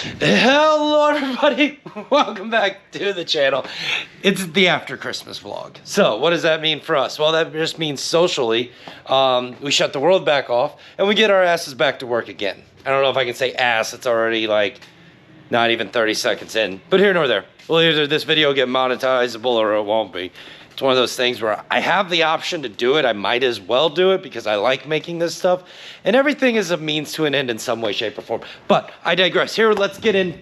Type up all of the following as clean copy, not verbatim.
Hello everybody, welcome back to the channel. It's the after Christmas vlog. So what does that mean for us? Well, that just means socially, we shut the world back off and we get our asses back to work again. I don't know if I can say ass, it's already like not even 30 seconds in, but here nor there. Well, either this video will get monetizable or it won't be. It's one of those things where I have the option to do it. I might as well do it because I like making this stuff. And everything is a means to an end in some way, shape, or form. But I digress. Here, let's get in.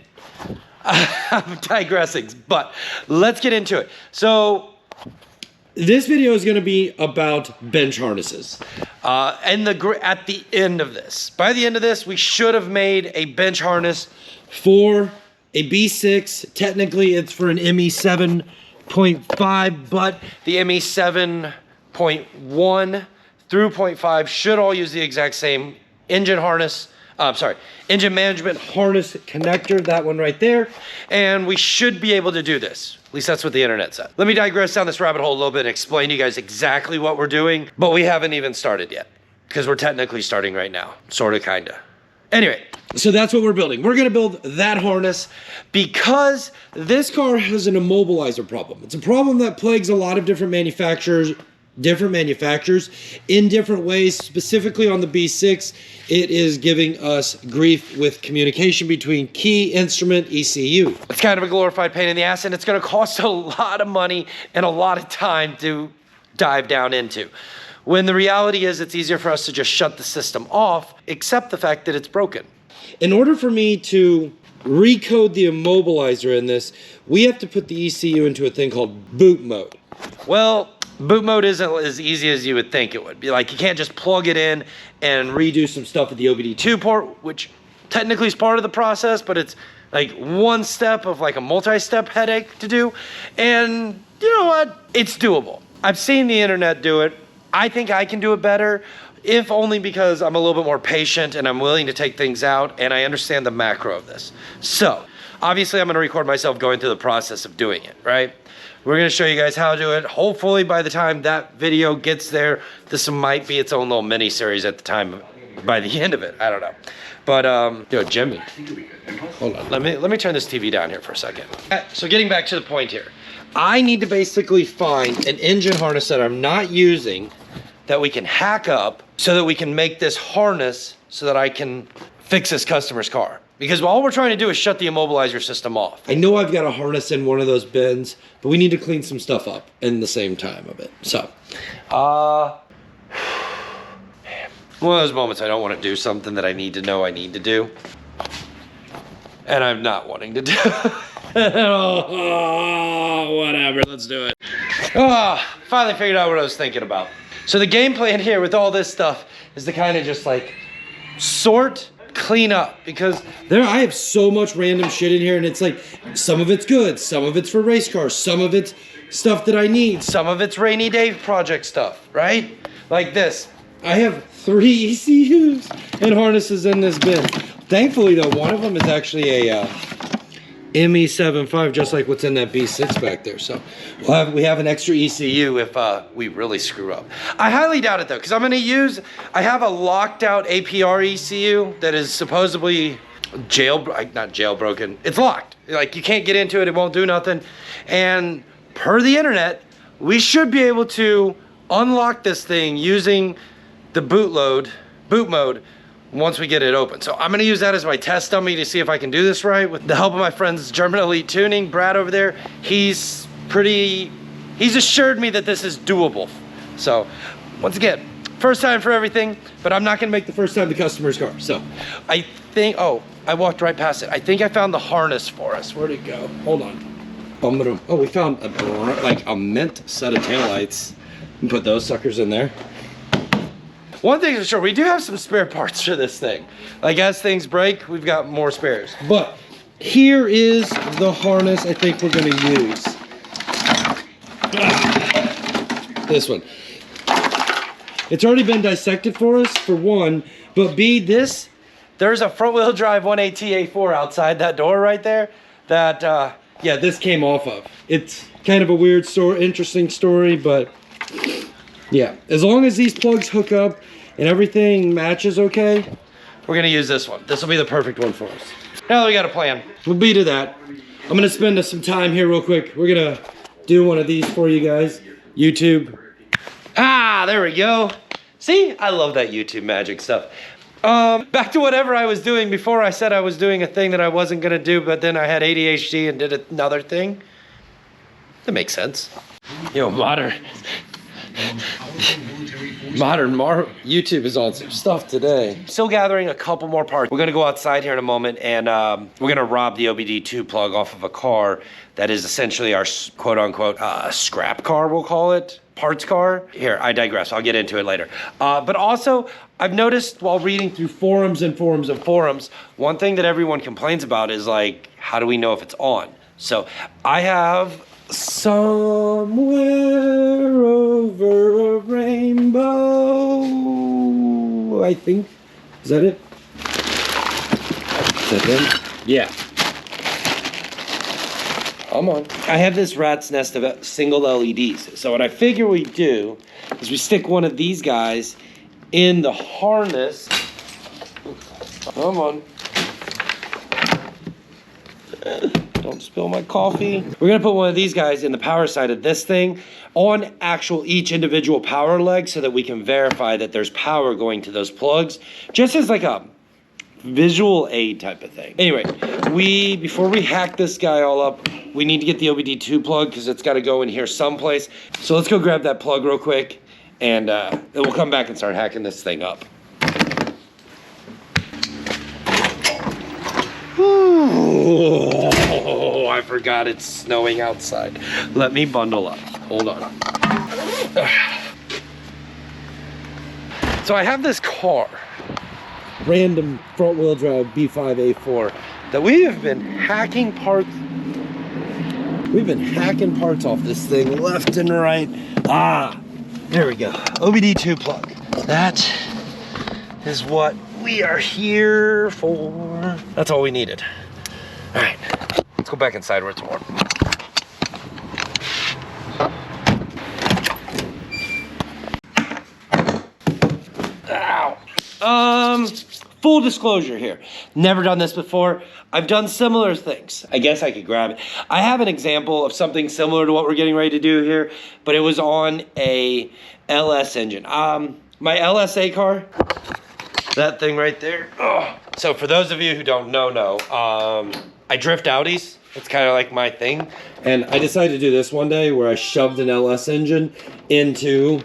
I'm digressing, but let's get into it. So this video is going to be about bench harnesses. And at the end of this, by the end of this, we should have made a bench harness for a B6. Technically, it's for an ME7.5, but the ME7.1 through 0.5 should all use the exact same engine harness. Engine management harness connector, that one right there. And we should be able to do this. At least that's what the internet said. Let me digress down this rabbit hole a little bit and explain to you guys exactly what we're doing, but we haven't even started yet because we're technically starting right now. Sorta, kinda. Anyway, so that's what we're building. We're gonna build that harness because this car has an immobilizer problem. It's a problem that plagues a lot of different manufacturers in different ways. Specifically on the B6, it is giving us grief with communication between key, instrument, ECU. It's kind of a glorified pain in the ass, and it's gonna cost a lot of money and a lot of time to dive down into. When the reality is it's easier for us to just shut the system off, accept the fact that it's broken. In order for me to recode the immobilizer in this, we have to put the ECU into a thing called boot mode. Well, boot mode isn't as easy as you would think it would be. Like, you can't just plug it in and redo some stuff at the OBD2 port, which technically is part of the process, but it's like one step of like a multi-step headache to do. And you know what? It's doable. I've seen the internet do it. I think I can do it better, if only because I'm a little bit more patient and I'm willing to take things out and I understand the macro of this. So, obviously I'm gonna record myself going through the process of doing it, right? We're gonna show you guys how to do it. Hopefully by the time that video gets there, this might be its own little mini series at the time, by the end of it, I don't know. But, yo, Jimmy, hold on, let me turn this TV down here for a second. So getting back to the point here, I need to basically find an engine harness that I'm not using that we can hack up so that we can make this harness so that I can fix this customer's car. Because all we're trying to do is shut the immobilizer system off. I know I've got a harness in one of those bins, but we need to clean some stuff up in the same time of it. So, man, one of those moments I don't want to do something that I need to know I need to do. And I'm not wanting to do oh, whatever, let's do it. Finally figured out what I was thinking about. So the game plan here with all this stuff is to kind of just like sort, clean up, because I have so much random shit in here, and it's like some of it's good, some of it's for race cars, some of it's stuff that I need, some of it's rainy day project stuff, right? Like this. I have 3 ECUs and harnesses in this bin. Thankfully though, one of them is actually a ME7.5, just like what's in that B6 back there. So we have an extra ECU if we really screw up. I highly doubt it though, because I have a locked out APR ECU that is supposedly not jailbroken. It's locked. Like, you can't get into it, it won't do nothing. And per the internet, we should be able to unlock this thing using the boot mode once we get it open. So I'm gonna use that as my test dummy to see if I can do this right with the help of my friend's German Elite Tuning, Brad over there. He's assured me that this is doable. So once again, first time for everything, but I'm not gonna make the first time the customer's car. So I think, oh, I walked right past it. I think I found the harness for us. Where'd it go? Hold on. Oh, we found a mint set of taillights. And put those suckers in there. One thing is sure, we do have some spare parts for this thing. Like, as things break, we've got more spares. But here is the harness I think we're gonna use. This one. It's already been dissected for us, for one, but B, there's a front wheel drive 180 A4 outside that door right there that, yeah, this came off of. It's kind of a weird story, interesting story, but yeah, as long as these plugs hook up and everything matches okay, we're gonna use this one. This will be the perfect one for us. now that we got a plan, we'll be to that. I'm gonna spend some time here real quick. We're gonna do one of these for you guys. YouTube. Ah, there we go. See, I love that YouTube magic stuff. Back to whatever I was doing before. I said I was doing a thing that I wasn't gonna do, but then I had ADHD and did another thing. That makes sense. You know, modern YouTube is on some stuff today. Still gathering a couple more parts. We're gonna go outside here in a moment and we're gonna rob the OBD2 plug off of a car that is essentially our quote unquote scrap car, we'll call it. Parts car. Here, I digress. I'll get into it later. But also, I've noticed while reading through forums and forums and forums, one thing that everyone complains about is like, how do we know if it's on? So I have somewhere over a rainbow, I think. Is that it? Is that it? Yeah. Come on. I have this rat's nest of single LEDs. So what I figure we do is we stick one of these guys in the harness. Come on. Don't spill my coffee. We're gonna put one of these guys in the power side of this thing on each individual power leg so that we can verify that there's power going to those plugs, just as like a visual aid type of thing. Anyway, before we hack this guy all up, we need to get the OBD2 plug because it's got to go in here someplace. So let's go grab that plug real quick and then we'll come back and start hacking this thing up. Oh, I forgot it's snowing outside. Let me bundle up. Hold on. So I have this car, random front wheel drive B5A4, that we have been hacking parts. We've been hacking parts off this thing left and right. Ah, there we go. OBD2 plug. That is what we are here for. That's all we needed. All right, let's go back inside where it's warm. Ow. Full disclosure here. Never done this before. I've done similar things. I guess I could grab it. I have an example of something similar to what we're getting ready to do here, but it was on a LS engine. My LSA car, that thing right there. Ugh. So for those of you who don't know, I drift Audis. It's kind of like my thing. And I decided to do this one day where I shoved an LS engine into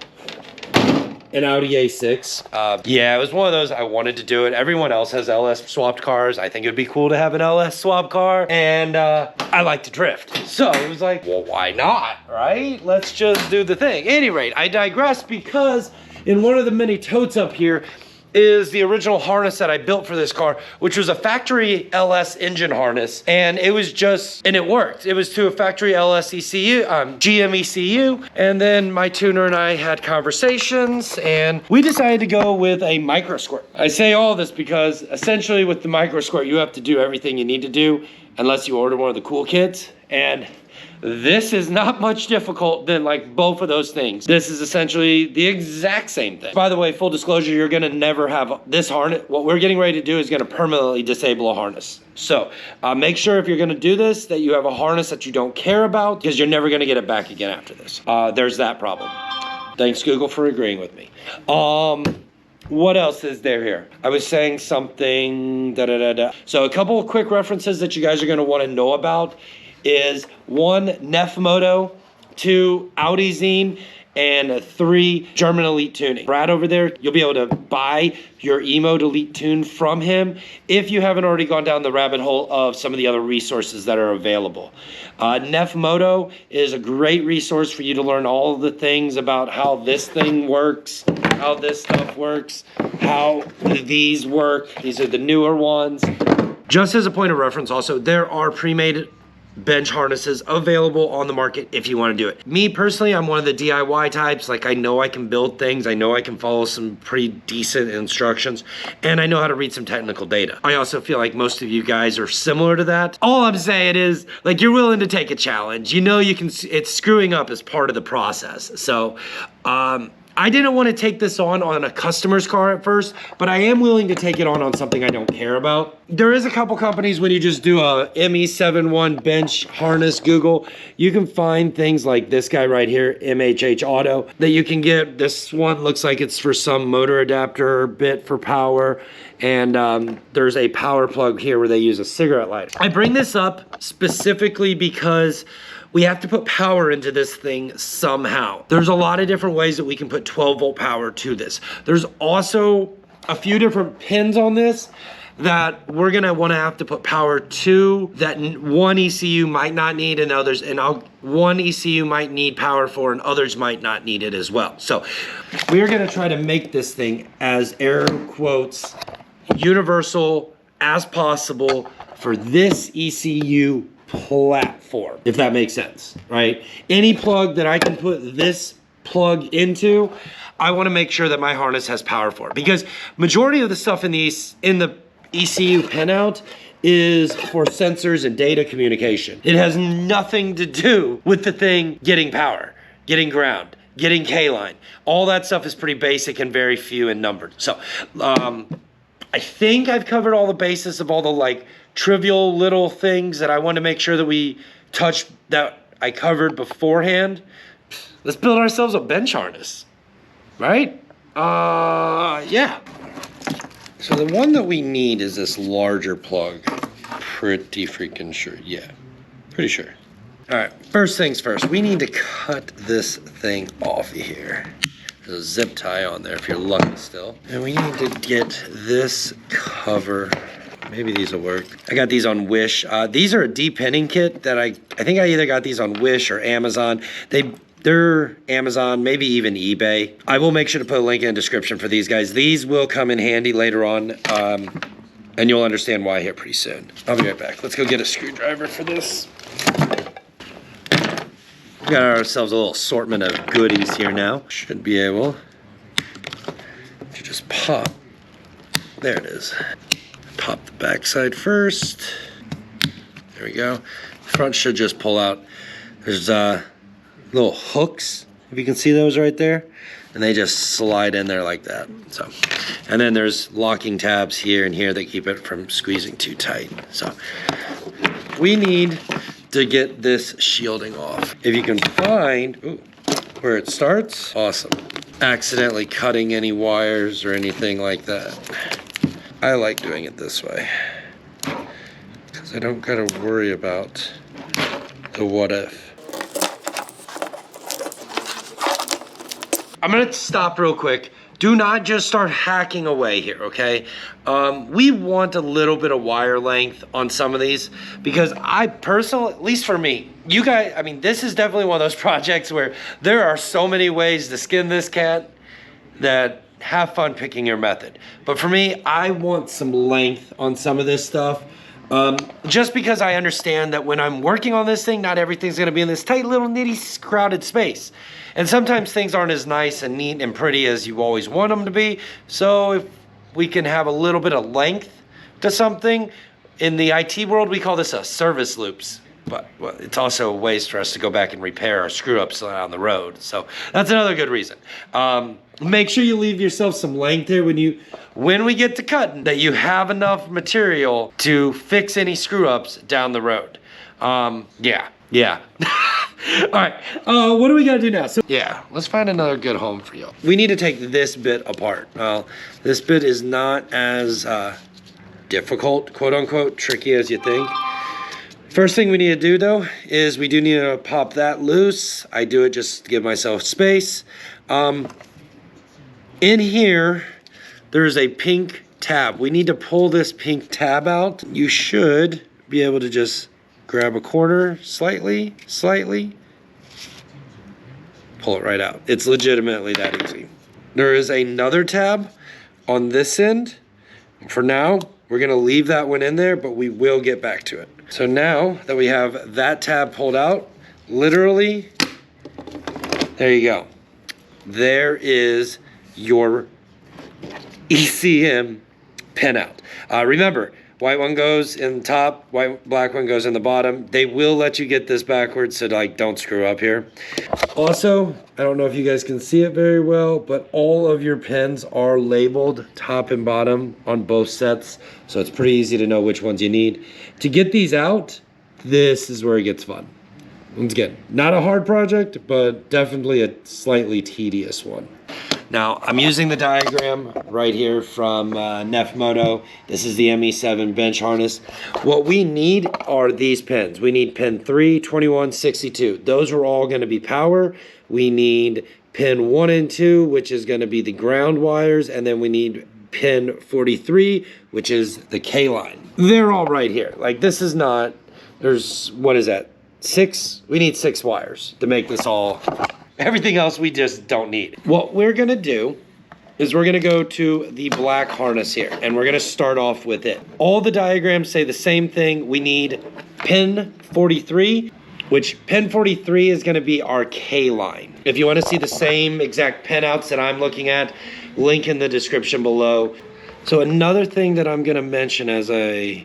an Audi A6. Yeah, it was one of those, I wanted to do it. Everyone else has LS swapped cars. I think it'd be cool to have an LS swap car. And I like to drift. So it was like, well, why not, right? Let's just do the thing. At any rate, I digress because in one of the many totes up here is the original harness that I built for this car, which was a factory LS engine harness. And it was just, and it worked. It was to a factory LS ECU, GM ECU. And then my tuner and I had conversations and we decided to go with a micro squirt. I say all this because essentially with the micro squirt, you have to do everything you need to do unless you order one of the cool kits. And this is not much difficult than like both of those things. This is essentially the exact same thing. By the way, full disclosure, you're gonna never have this harness. What we're getting ready to do is gonna permanently disable a harness. So make sure if you're gonna do this, that you have a harness that you don't care about because you're never gonna get it back again after this. There's that problem. Thanks Google for agreeing with me. What else is there here? I was saying something, So a couple of quick references that you guys are gonna wanna know about is 1, Nefmoto, 2, Audi Zine, and 3, German Elite Tuning. Brad over there, you'll be able to buy your Emote Elite Tune from him if you haven't already gone down the rabbit hole of some of the other resources that are available. Nefmoto is a great resource for you to learn all of the things about how this thing works, how this stuff works, how these work. These are the newer ones. Just as a point of reference also, there are pre-made bench harnesses available on the market if you want to do it. Me personally, I'm one of the DIY types. Like I know I can build things. I know I can follow some pretty decent instructions and I know how to read some technical data. I also feel like most of you guys are similar to that. All I'm saying is like you're willing to take a challenge. You know you can, it's screwing up as part of the process. So I didn't want to take this on a customer's car at first, but I am willing to take it on something I don't care about. there is a couple companies when you just do a ME71 bench harness Google, you can find things like this guy right here, MHH Auto, that you can get. This one looks like it's for some motor adapter bit for power. And there's a power plug here where they use a cigarette lighter. I bring this up specifically because we have to put power into this thing somehow. There's a lot of different ways that we can put 12-volt power to this. There's also a few different pins on this that we're gonna wanna have to put power to, that one ECU might not need and others, and one ECU might need power for and others might not need it as well. So we're gonna try to make this thing as air quotes universal as possible for this ECU platform, if that makes sense, right? Any plug that I can put this plug into, I want to make sure that my harness has power for it, because majority of the stuff in the ECU pinout is for sensors and data communication. It has nothing to do with the thing getting power, getting ground, getting K-line. All that stuff is pretty basic and very few in numbered. So I think I've covered all the basis of all the like trivial little things that I want to make sure that we touch, that I covered beforehand. Let's build ourselves a bench harness, right? Yeah. So the one that we need is this larger plug. Pretty freaking sure, yeah, pretty sure. All right, first things first, we need to cut this thing off of here. There's a zip tie on there if you're lucky still. And we need to get this cover. Maybe these will work. I got these on Wish. These are a de-pinning kit that I think I either got these on Wish or Amazon. They're Amazon, maybe even eBay. I will make sure to put a link in the description for these guys. These will come in handy later on, and you'll understand why here pretty soon. I'll be right back. Let's go get a screwdriver for this. We got ourselves a little assortment of goodies here now. Should be able to just pop. There it is. Pop the backside first. There we go. The front should just pull out. There's little hooks, if you can see those right there, and they just slide in there like that. So, and then there's locking tabs here and here that keep it from squeezing too tight. So we need to get this shielding off. If you can find where it starts, awesome. Accidentally cutting any wires or anything like that. I like doing it this way because I don't gotta worry about the what if. I'm gonna stop real quick. Do not just start hacking away here, okay? We want a little bit of wire length on some of these because I personally, at least for me, you guys, I mean, this is definitely one of those projects where there are so many ways to skin this cat that have fun picking your method. But for me, I want some length on some of this stuff. Just because I understand that when I'm working on this thing, not everything's gonna be in this tight little nitty crowded space. And sometimes things aren't as nice and neat and pretty as you always want them to be. So if we can have a little bit of length to something, in the IT world, we call this a service loops. But well, it's also ways for us to go back and repair our screw ups on the road. So that's another good reason. Make sure you leave yourself some length here when we get to cutting, that you have enough material to fix any screw ups down the road. Yeah. All right, what do we gotta do now? So yeah, let's find another good home for you. We need to take this bit apart. Well, this bit is not as difficult, quote unquote, tricky as you think. First thing we need to do though, is we do need to pop that loose. I do it just to give myself space. In here, there's a pink tab. We need to pull this pink tab out. You should be able to just grab a corner slightly, pull it right out. It's legitimately that easy. There is another tab on this end. For now, we're gonna leave that one in there, but we will get back to it. So now that we have that tab pulled out, literally, there you go. There is your ECM pinout. Remember, White one goes in the top, black one goes in the bottom. They will let you get this backwards, so like don't screw up here. Also, I don't know if you guys can see it very well, but all of your pins are labeled top and bottom on both sets, so it's pretty easy to know which ones you need. To get these out, this is where it gets fun. Once again, not a hard project, but definitely a slightly tedious one. Now, I'm using the diagram right here from Nefmoto. This is the ME7 bench harness. What we need are these pins. We need pin 3, 21, 62. Those are all going to be power. We need pin 1 and 2, which is going to be the ground wires. And then we need pin 43, which is the K line. They're all right here. Like, this is not, there's, what is that? 6? We need 6 wires to make this all. Everything else we just don't need. What we're gonna do is we're gonna go to the black harness here, and we're gonna start off with it. All the diagrams say the same thing. We need pin 43, which pin 43 is gonna be our K line. If you wanna see the same exact pin outs that I'm looking at, link in the description below. So another thing that I'm gonna mention as I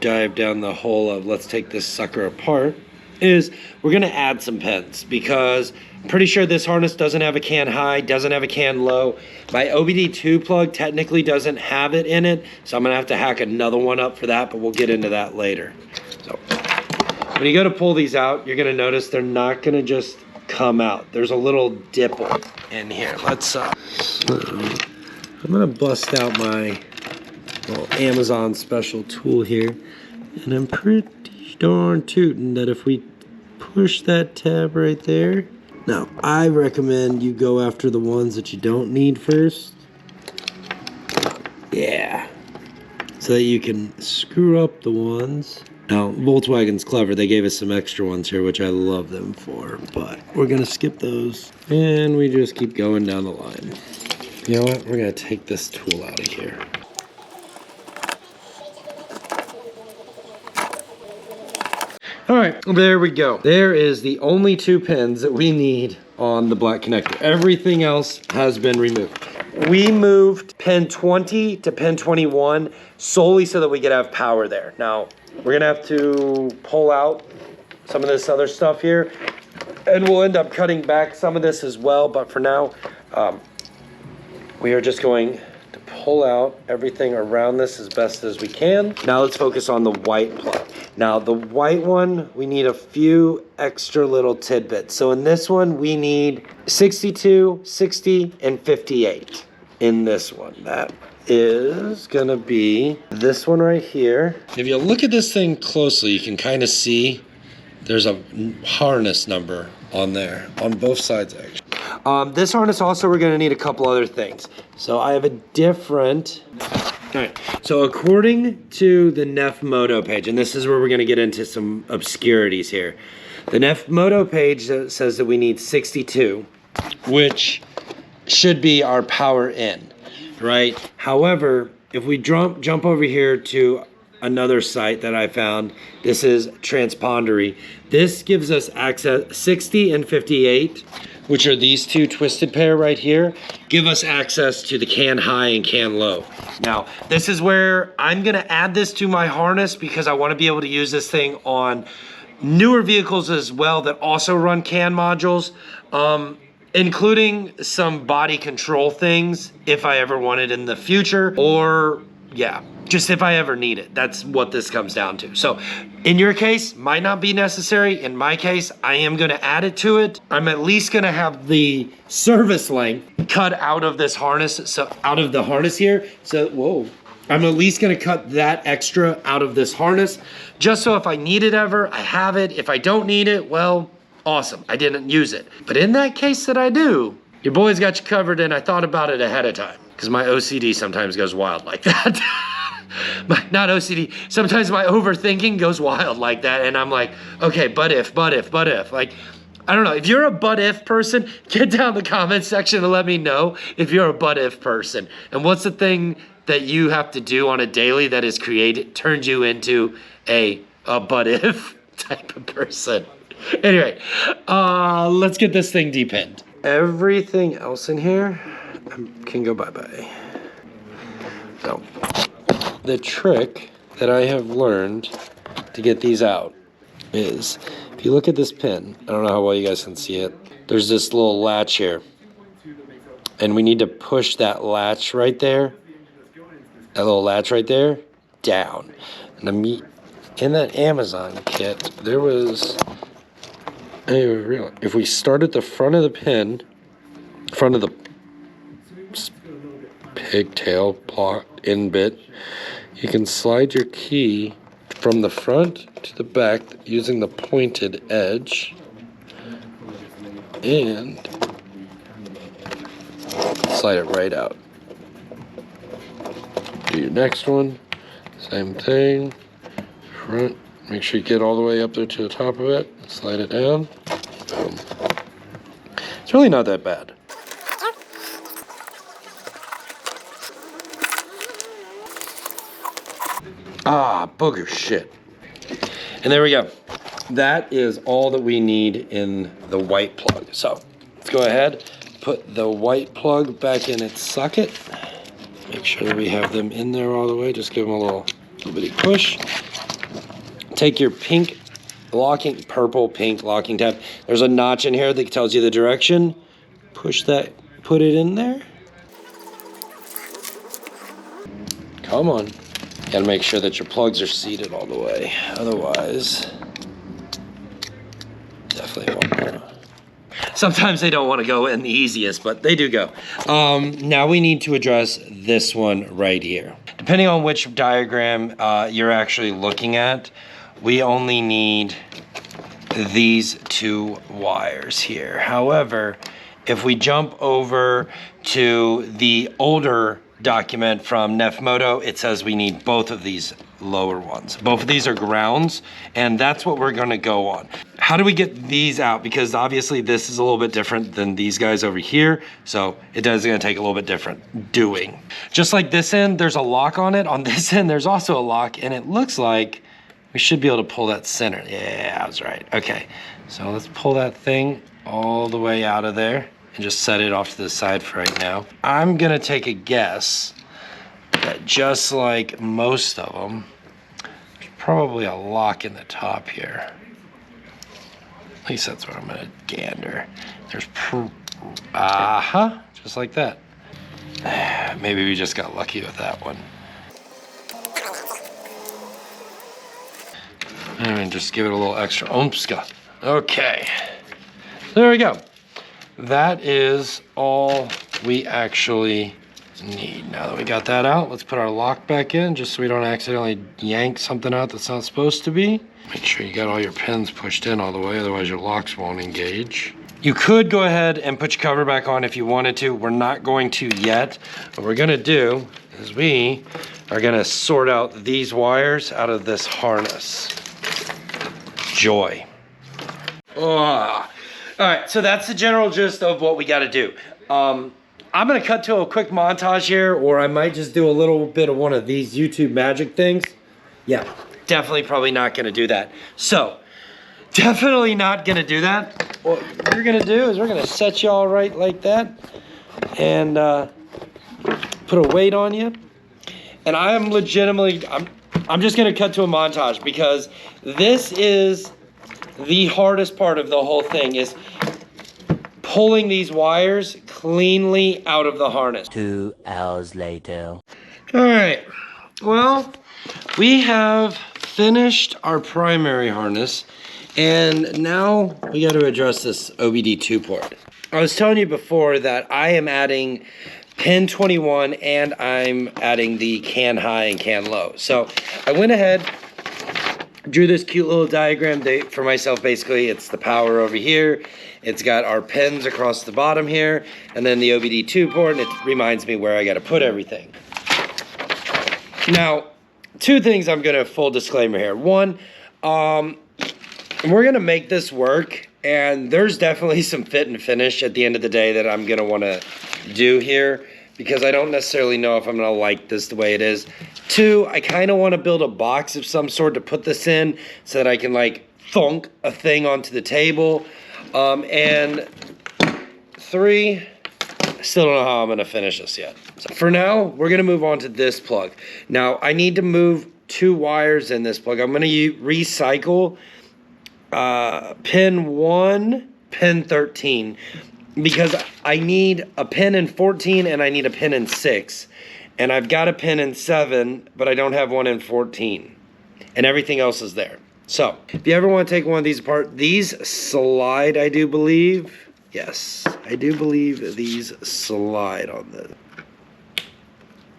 dive down the hole of let's take this sucker apart is we're gonna add some pins, because I'm pretty sure this harness doesn't have a can high, doesn't have a can low. My OBD2 plug technically doesn't have it in it, so I'm gonna have to hack another one up for that, but we'll get into that later. So when you go to pull these out, you're gonna notice they're not gonna just come out. There's a little dipple in here. Let's, I'm gonna bust out my little Amazon special tool here, and I'm pretty darn tootin' that if we push that tab right there. Now, I recommend you go after the ones that you don't need first. Yeah. So that you can screw up the ones. Now, Volkswagen's clever. They gave us some extra ones here, which I love them for. But we're going to skip those. And we just keep going down the line. You know what? We're going to take this tool out of here. All right, there we go. There is the only 2 pins that we need on the black connector. Everything else has been removed. We moved pin 20 to pin 21 solely so that we could have power there. Now, we're gonna have to pull out some of this other stuff here, and we'll end up cutting back some of this as well, but for now, we are just going to pull out everything around this as best as we can. Now let's focus on the white plug. Now the white one, we need a few extra little tidbits. So in this one, we need 62, 60, and 58 in this one. That is gonna be this one right here. If you look at this thing closely, you can kind of see there's a harness number on there, on both sides actually. This harness also, we're gonna need a couple other things. So I have a different, all right, so according to the Nefmoto page, and this is where we're gonna get into some obscurities here. The Nefmoto page says that we need 62, which should be our power in, right? However, if we jump over here to another site that I found, this is Transpondery. This gives us access, 60 and 58, which are these 2 twisted pair right here, give us access to the can high and can low. Now, this is where I'm gonna add this to my harness because I wanna be able to use this thing on newer vehicles as well that also run can modules, including some body control things if I ever want it in the future, or yeah, just if I ever need it. That's what this comes down to. So in your case, might not be necessary. In my case, I am gonna add it to it. I'm at least gonna have the service length cut out of this harness, so out of the harness here. So, whoa. I'm at least gonna cut that extra out of this harness, just so if I need it ever, I have it. If I don't need it, well, awesome, I didn't use it. But in that case that I do, your boy's got you covered, and I thought about it ahead of time, because my OCD sometimes goes wild like that. Not OCD, sometimes my overthinking goes wild like that, and I'm like, okay, but if. Like, I don't know, if you're a but if person, get down in the comment section and let me know if you're a but if person. And what's the thing that you have to do on a daily that is turned you into a but if type of person. Anyway, let's get this thing depinned. Everything else in here can go bye-bye. So, the trick that I have learned to get these out is, if you look at this pin, I don't know how well you guys can see it, there's this little latch here. And we need to push that latch right there, that little latch right there, down. And in that Amazon kit, there was, if we start at the front of the pin, front of the pigtail plot in bit, you can slide your key from the front to the back using the pointed edge, and slide it right out. Do your next one, same thing, front, make sure you get all the way up there to the top of it, slide it down, boom. It's really not that bad. Ah, booger shit. And there we go. That is all that we need in the white plug. So let's go ahead, put the white plug back in its socket. Make sure that we have them in there all the way. Just give them a little bitty push. Take your pink locking, purple, pink locking tab. There's a notch in here that tells you the direction. Push that, put it in there. Come on. Gotta make sure that your plugs are seated all the way. Otherwise, definitely won't go. Sometimes they don't want to go in the easiest, but they do go. Now we need to address this one right here. Depending on which diagram you're actually looking at, we only need these two wires here. However, if we jump over to the older document from Nefmoto, it says we need both of these lower ones. Both of these are grounds, and that's what we're gonna go on. How do we get these out? Because obviously this is a little bit different than these guys over here, so it is gonna take a little bit different doing. Just like this end, there's a lock on it. On this end, there's also a lock, and it looks like we should be able to pull that center. Yeah, I was right. Okay, so let's pull that thing all the way out of there and just set it off to the side for right now. I'm gonna take a guess that just like most of them, there's probably a lock in the top here. At least that's what I'm gonna gander. There's, just like that. Maybe we just got lucky with that one. And just give it a little extra oompska. Okay, there we go. That is all we actually need. Now that we got that out, let's put our lock back in just so we don't accidentally yank something out that's not supposed to be. Make sure you got all your pins pushed in all the way, otherwise your locks won't engage. You could go ahead and put your cover back on if you wanted to. We're not going to yet. What we're gonna do is we are gonna sort out these wires out of this harness. Joy. Oh. All right, so that's the general gist of what we got to do. I'm going to cut to a quick montage here, or I might just do a little bit of one of these YouTube magic things. Yeah, definitely probably not going to do that. So, definitely not going to do that. What we're going to do is we're going to set you all right like that and put a weight on you. And I am legitimately, I'm just going to cut to a montage because this is the hardest part of the whole thing, is pulling these wires cleanly out of the harness. 2 hours later. All right, well, we have finished our primary harness, and now we got to address this OBD2 port. I was telling you before that I am adding pin 21 and I'm adding the can high and can low. So I went ahead, drew this cute little diagram for myself. Basically, it's the power over here. It's got our pins across the bottom here, and then the OBD2 port, and it reminds me where I got to put everything. Now, two things I'm going to full disclaimer here. One, we're going to make this work, and there's definitely some fit and finish at the end of the day that I'm going to want to do here, because I don't necessarily know if I'm going to like this the way it is. Two, I kind of want to build a box of some sort to put this in so that I can like thunk a thing onto the table. And three, I still don't know how I'm going to finish this yet. So for now, we're going to move on to this plug. Now, I need to move 2 wires in this plug. I'm going to recycle pin 1, pin 13, because I need a pin in 14 and I need a pin in 6. And I've got a pin in 7, but I don't have one in 14. And everything else is there. So, if you ever want to take one of these apart, these slide, I do believe. Yes, I do believe these slide on this.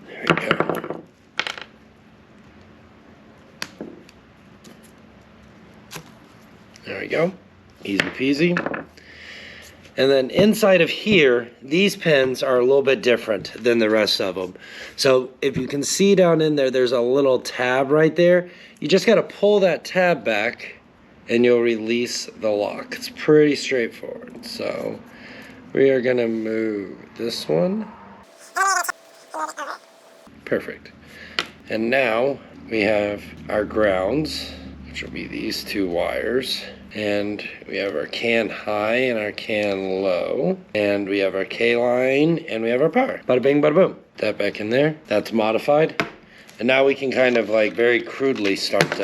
There we go. There we go. Easy peasy. And then inside of here, these pins are a little bit different than the rest of them. So if you can see down in there, there's a little tab right there. You just got to pull that tab back and you'll release the lock. It's pretty straightforward. So we are going to move this one. Perfect. And now we have our grounds, which will be these 2 wires. And we have our can high and our can low. And we have our K line and we have our power. Bada bing, bada boom. That back in there. That's modified. And now we can kind of like very crudely start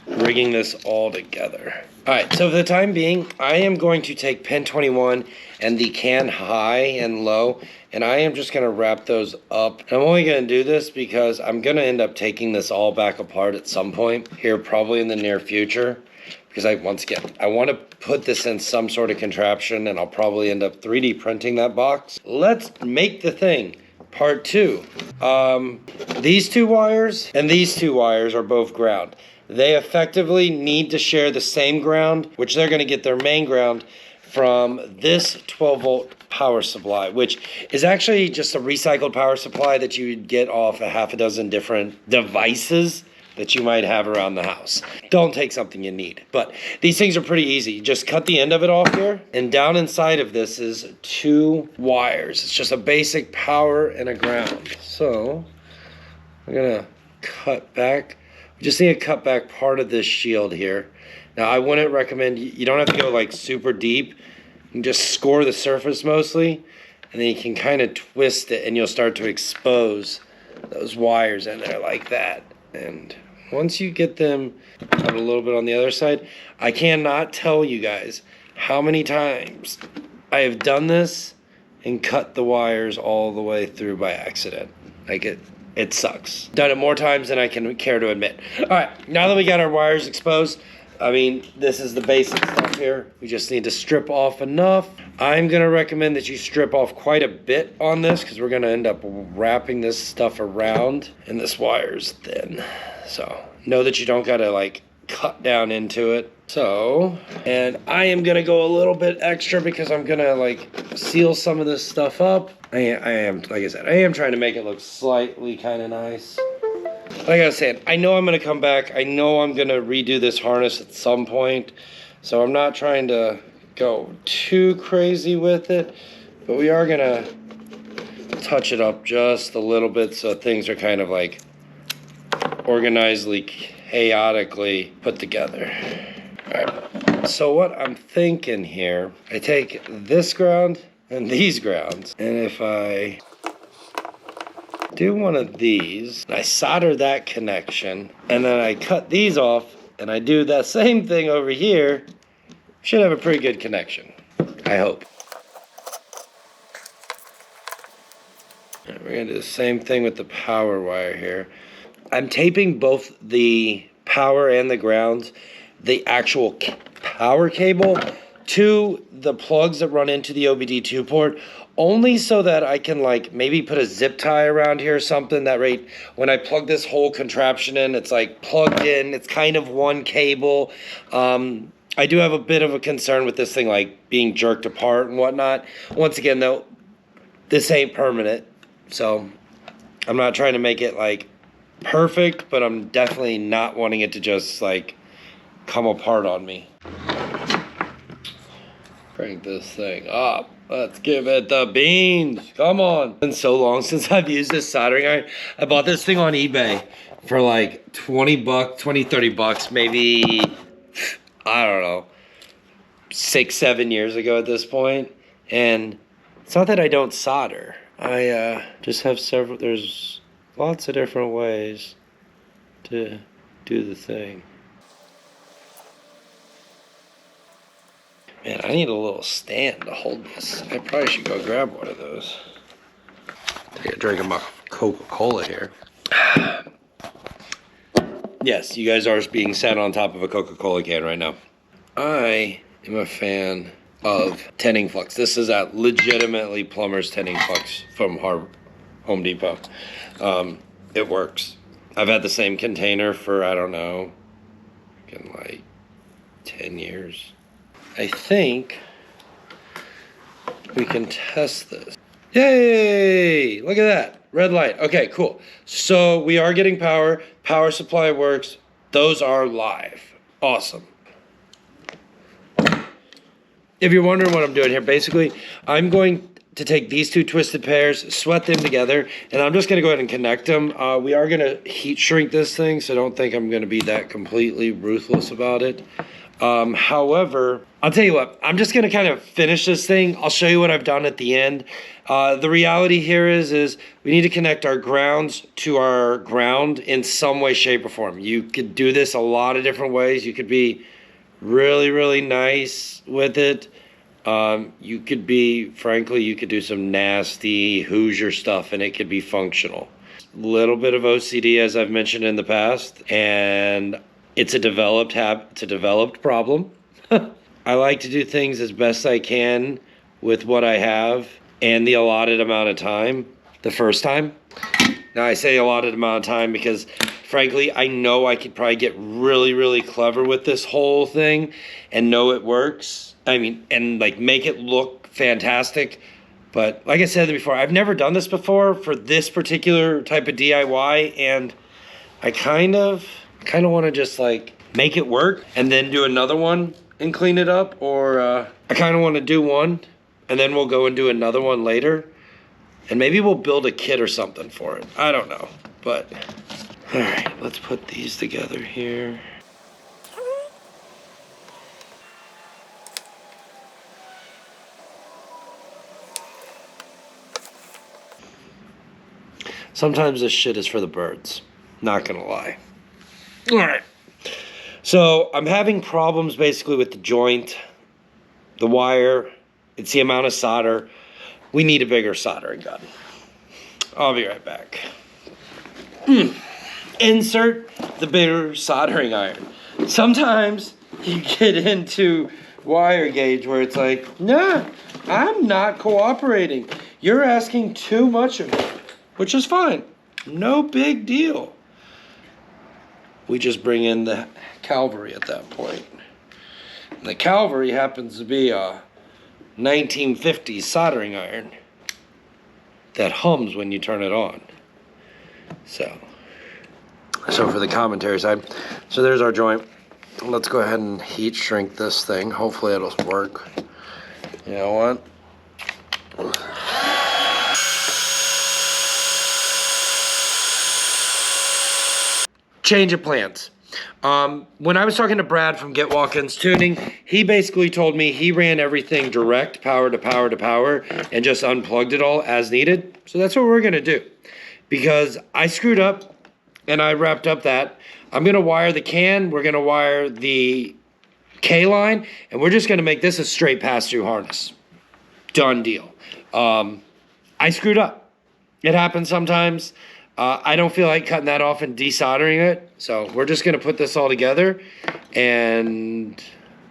rigging this all together. Alright, so for the time being, I am going to take pin 21 and the can high and low, and I am just going to wrap those up. I'm only going to do this because I'm going to end up taking this all back apart at some point here, probably in the near future. Because once again, I want to put this in some sort of contraption, and I'll probably end up 3D printing that box. Let's make the thing. Part 2. These 2 wires and these 2 wires are both ground. They effectively need to share the same ground, which they're going to get their main ground from this 12-volt power supply, which is actually just a recycled power supply that you would get off a half a dozen different devices that you might have around the house. Don't take something you need. But these things are pretty easy. You just cut the end of it off here, and down inside of this is 2 wires. It's just a basic power and a ground. So I'm gonna cut back. We just need to cut back part of this shield here. Now I wouldn't recommend, you don't have to go like super deep. You can just score the surface mostly, and then you can kind of twist it and you'll start to expose those wires in there like that. And once you get them out a little bit on the other side, I cannot tell you guys how many times I have done this and cut the wires all the way through by accident. Like it sucks. Done it more times than I can care to admit. All right, now that we got our wires exposed, I mean, this is the basic stuff here. We just need to strip off enough. I'm gonna recommend that you strip off quite a bit on this because we're gonna end up wrapping this stuff around, and this wire's thin. So know that you don't gotta like cut down into it. So, and I am gonna go a little bit extra because I'm gonna like seal some of this stuff up. I am, like I said, I am trying to make it look slightly kind of nice. Like I was saying, I know I'm gonna come back. I know I'm gonna redo this harness at some point. So I'm not trying to go too crazy with it, but we are gonna touch it up just a little bit so things are kind of like organizedly, chaotically put together. All right, so what I'm thinking here, I take this ground and these grounds, and if I do one of these, I solder that connection, and then I cut these off, and I do that same thing over here, should have a pretty good connection, I hope. Right, we're gonna do the same thing with the power wire here. I'm taping both the power and the grounds, the actual power cable, to the plugs that run into the OBD2 port, only so that I can like maybe put a zip tie around here or something. That way, when I plug this whole contraption in, it's like plugged in, it's kind of one cable. I do have a bit of a concern with this thing like being jerked apart and whatnot. Once again though, this ain't permanent, so I'm not trying to make it like perfect, but I'm definitely not wanting it to just like come apart on me. Crank this thing up. Let's give it the beans. Come on. It's been so long since I've used this soldering iron. I bought this thing on eBay for like 20 bucks, 20, 30 bucks, maybe, I don't know, 6, 7 years ago at this point. And it's not that I don't solder. I just have several, there's lots of different ways to do the thing. Man, I need a little stand to hold this. I probably should go grab one of those. Take a drink of my Coca-Cola here. Yes, you guys are being sat on top of a Coca-Cola can right now. I am a fan of tinning flux. This is a legitimately plumber's tinning flux from Home Depot. It works. I've had the same container for, I don't know, like 10 years. I think we can test this. Yay! Look at that. Red light. Okay, cool. So we are getting power. Power supply works. Those are live. Awesome. If you're wondering what I'm doing here, basically, I'm going to take these two twisted pairs, sweat them together, and I'm just going to go ahead and connect them. We are going to heat shrink this thing, so don't think I'm going to be that completely ruthless about it. However, I'll tell you what, I'm just going to kind of finish this thing. I'll show you what I've done at the end. The reality here is we need to connect our grounds to our ground in some way, shape, or form. You could do this a lot of different ways. You could be really, really nice with it. You could be, frankly, you could do some nasty Hoosier stuff and it could be functional. Little bit of OCD, as I've mentioned in the past, and it's a developed problem. I like to do things as best I can with what I have and the allotted amount of time the first time. Now I say allotted amount of time because frankly, I know I could probably get really, really clever with this whole thing and know it works. I mean, and like make it look fantastic. But like I said before, I've never done this before for this particular type of DIY, and I kind of want to just like make it work and then do another one and clean it up, or I kind of want to do one and then we'll go and do another one later, and maybe we'll build a kit or something for it. I don't know, but all right, let's put these together here. Sometimes this shit is for the birds, not gonna lie. All right, so I'm having problems basically with the joint, the wire. It's the amount of solder. We need a bigger soldering gun. I'll be right back. Insert the bigger soldering iron. Sometimes you get into wire gauge where it's like, nah, I'm not cooperating. You're asking too much of me, which is fine. No big deal. We just bring in the cavalry at that point. And the cavalry happens to be a 1950s soldering iron that hums when you turn it on. So for the commentary side, so there's our joint. Let's go ahead and heat shrink this thing. Hopefully it'll work. You know what? Change of plans. When I was talking to Brad from Get Walk-Ins Tuning, he basically told me he ran everything direct, power to power to power, and just unplugged it all as needed. So that's what we're gonna do. Because I screwed up and I wrapped up that. I'm gonna wire the can, we're gonna wire the K line, and we're just gonna make this a straight pass-through harness. Done deal. I screwed up. It happens sometimes. I don't feel like cutting that off and desoldering it. So we're just gonna put this all together and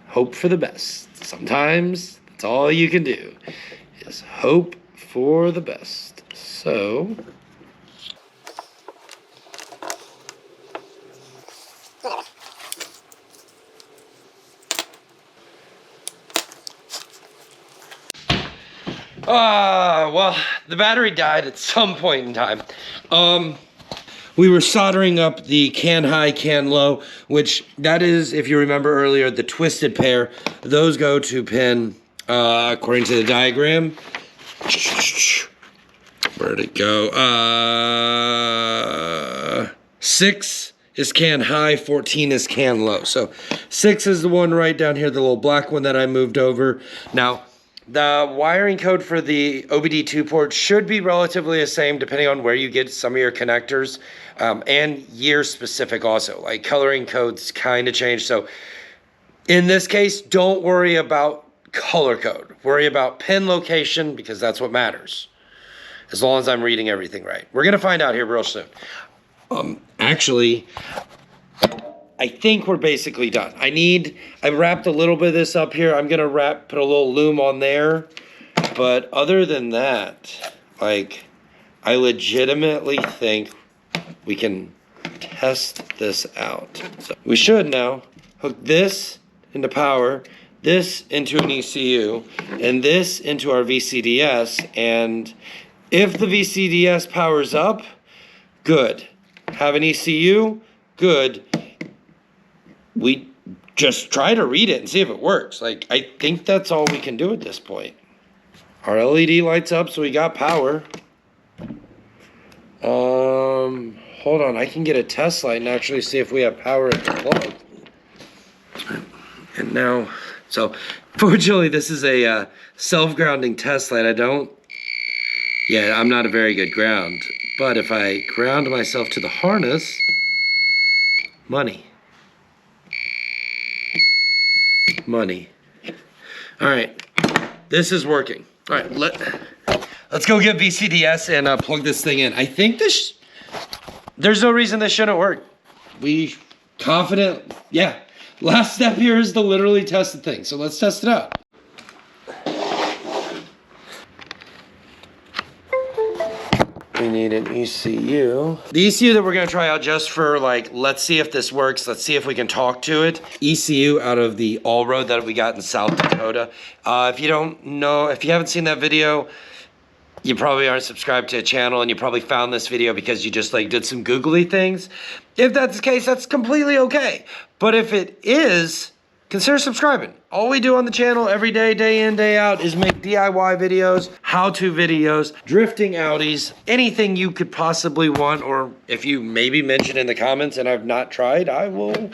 hope for the best. Sometimes that's all you can do, is hope for the best. So well, the battery died at some point in time. We were soldering up the can high, can low, which that is, if you remember earlier, the twisted pair. Those go to pin, according to the diagram. Where'd it go? 6 is can high, 14 is can low. So 6 is the one right down here, the little black one that I moved over. Now, The wiring code for the OBD2 port should be relatively the same depending on where you get some of your connectors, and year specific also. Like coloring codes kind of change. So in this case, don't worry about color code. Worry about pin location because that's what matters. As long as I'm reading everything right. We're gonna find out here real soon. Actually, I think we're basically done. I wrapped a little bit of this up here. I'm gonna put a little loom on there. But other than that, like, I legitimately think we can test this out. So we should now hook this into power, this into an ECU, and this into our VCDS. And if the VCDS powers up, good. Have an ECU, good. We just try to read it and see if it works. Like, I think that's all we can do at this point. Our LED lights up, so we got power. Hold on, I can get a test light and actually see if we have power at the plug. And now, so fortunately this is a self-grounding test light. I'm not a very good ground. But if I ground myself to the harness, money. All right, this is working. All right, let's go get VCDS and plug this thing in. I think there's no reason this shouldn't work. Confident, yeah. Last step here is to literally test the thing. So let's test it out. We need an ECU. The ECU that we're gonna try out just for like, let's see if this works. Let's see if we can talk to it. ECU out of the All-Road that we got in South Dakota. If you haven't seen that video, you probably aren't subscribed to a channel and you probably found this video because you just like did some googly things. If that's the case, that's completely okay. But if it is, consider subscribing. All we do on the channel every day, day in, day out, is make DIY videos, how-to videos, drifting Audis, anything you could possibly want, or if you maybe mention in the comments and I've not tried, I will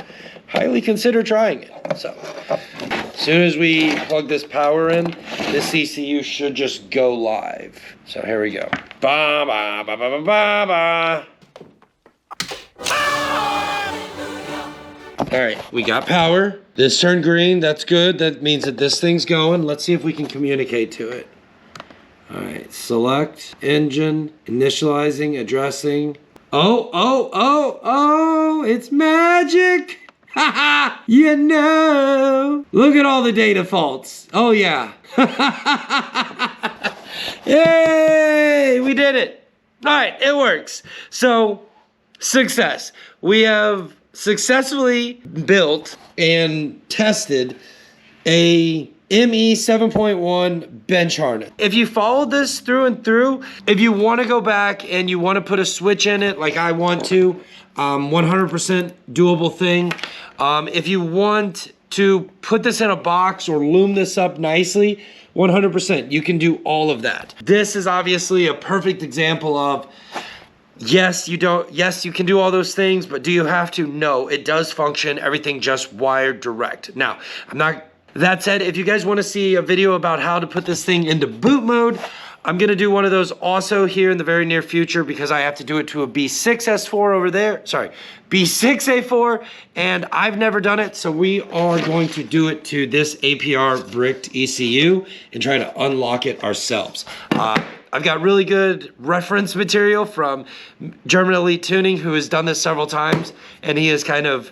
highly consider trying it. So, as soon as we plug this power in, this ECU should just go live. So here we go. Ba ba ba ba ba ba ba. All right, we got power. This turned green, that's good. That means that this thing's going. Let's see if we can communicate to it. All right, select, engine, initializing, addressing. Oh, it's magic. Haha, you know. Look at all the data faults. Oh yeah. Yay, we did it. All right, it works. So, success. We have successfully built and tested a ME 7.1 bench harness. If you followed this through and through, if you want to go back and you want to put a switch in it like I want to, 100% doable thing. If you want to put this in a box or loom this up nicely, 100%, you can do all of that. This is obviously a perfect example of yes, you can do all those things, but do you have to? No, it does function. Everything just wired direct. Now, that said, if you guys want to see a video about how to put this thing into boot mode, I'm going to do one of those also here in the very near future because I have to do it to a B6S4 over there. Sorry, B6A4, and I've never done it, so we are going to do it to this APR bricked ECU and try to unlock it ourselves. I've got really good reference material from German Elite Tuning, who has done this several times, and he's kind of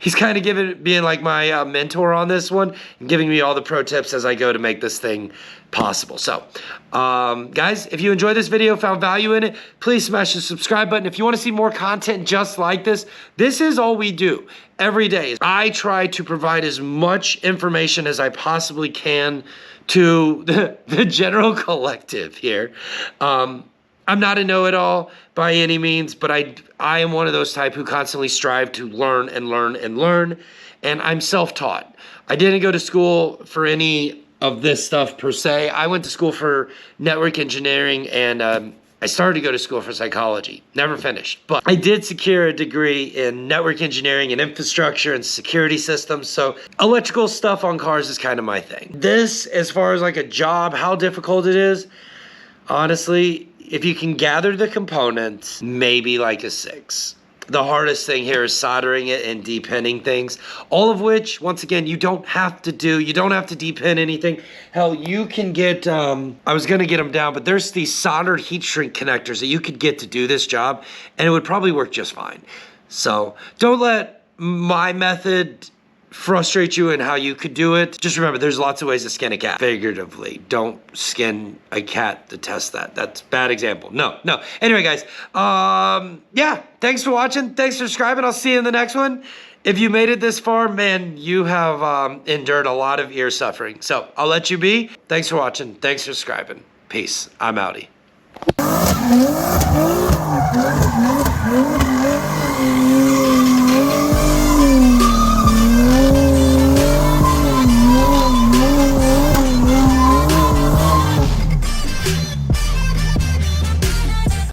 being like my mentor on this one and giving me all the pro tips as I go to make this thing possible. So, guys, if you enjoyed this video, found value in it, please smash the subscribe button. If you want to see more content just like this is all we do every day. I try to provide as much information as I possibly can to the general collective here. I'm not a know-it-all by any means, but I am one of those type who constantly strive to learn and learn and learn, and I'm self-taught. I didn't go to school for any of this stuff per se. I went to school for network engineering and I started to go to school for psychology, never finished, but I did secure a degree in network engineering and infrastructure and security systems. So electrical stuff on cars is kind of my thing. This, as far as like a job, how difficult it is, honestly, if you can gather the components, maybe like a 6. The hardest thing here is soldering it and depinning things, all of which, once again, you don't have to do. You don't have to depin anything. Hell, you can get, I was gonna get them down, but there's these soldered heat shrink connectors that you could get to do this job, and it would probably work just fine. So don't let my method frustrate you in how you could do it. Just remember, there's lots of ways to skin a cat. Figuratively, don't skin a cat to test that. That's a bad example. No. Anyway, guys, yeah, thanks for watching. Thanks for subscribing. I'll see you in the next one. If you made it this far, man, you have endured a lot of ear suffering. So I'll let you be. Thanks for watching. Thanks for subscribing. Peace. I'm Audi.